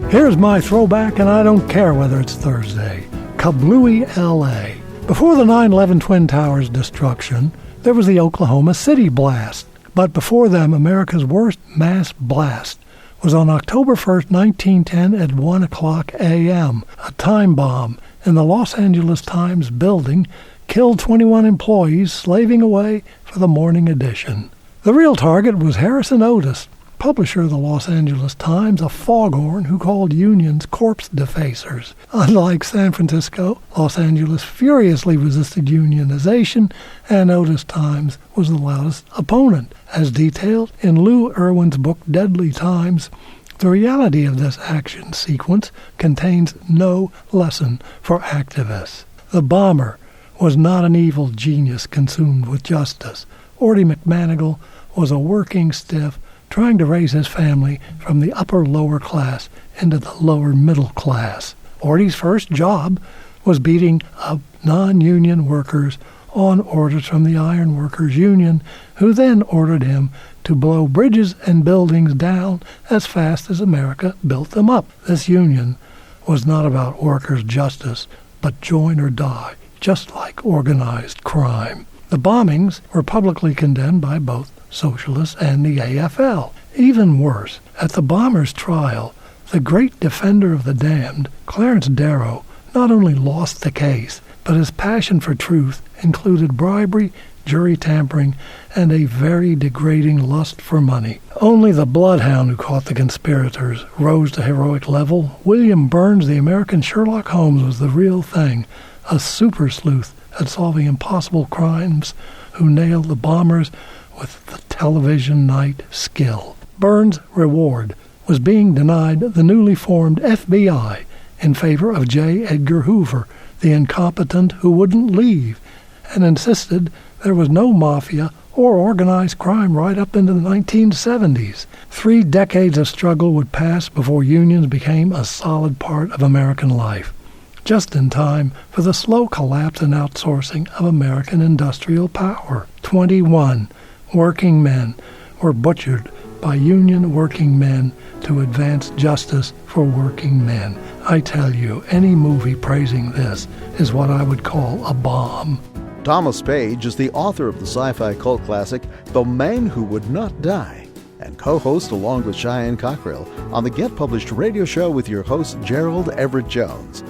Here's my throwback, and I don't care whether it's Thursday. Kablooey, L.A. Before the 9/11 Twin Towers destruction, there was the Oklahoma City blast. But before them, America's worst mass blast was on October 1st, 1910 at 1 o'clock a.m. A time bomb in the Los Angeles Times building killed 21 employees slaving away for the morning edition. The real target was Harrison Otis, publisher of the Los Angeles Times, a foghorn who called unions corpse defacers. Unlike San Francisco, Los Angeles furiously resisted unionization, and Otis Times was the loudest opponent. As detailed in Lou Irwin's book Deadly Times, the reality of this action sequence contains no lesson for activists. The bomber was not an evil genius consumed with justice. Ordie McManigal was a working stiff trying to raise his family from the upper-lower class into the lower-middle class. Ordie's first job was beating up non-union workers on orders from the Iron Workers Union, who then ordered him to blow bridges and buildings down as fast as America built them up. This union was not about workers' justice, but join or die, just like organized crime. The bombings were publicly condemned by both socialists and the AFL. Even worse, at the bombers' trial, the great defender of the damned, Clarence Darrow, not only lost the case, but his passion for truth included bribery, jury tampering, and a very degrading lust for money. Only the bloodhound who caught the conspirators rose to heroic level. William Burns, the American Sherlock Holmes, was the real thing, a super sleuth at solving impossible crimes who nailed the bombers with the television night skill. Burns' reward was being denied the newly formed FBI in favor of J. Edgar Hoover, the incompetent who wouldn't leave, and insisted there was no mafia or organized crime right up into the 1970s. 3 decades of struggle would pass before unions became a solid part of American life, just in time for the slow collapse and outsourcing of American industrial power. 21 working men were butchered by union working men to advance justice for working men. I tell you, any movie praising this is what I would call a bomb. Thomas Page is the author of the sci-fi cult classic The Man Who Would Not Die, and co-host along with Cheyenne Cockrell on the Get Published radio show with your host Gerald Everett Jones.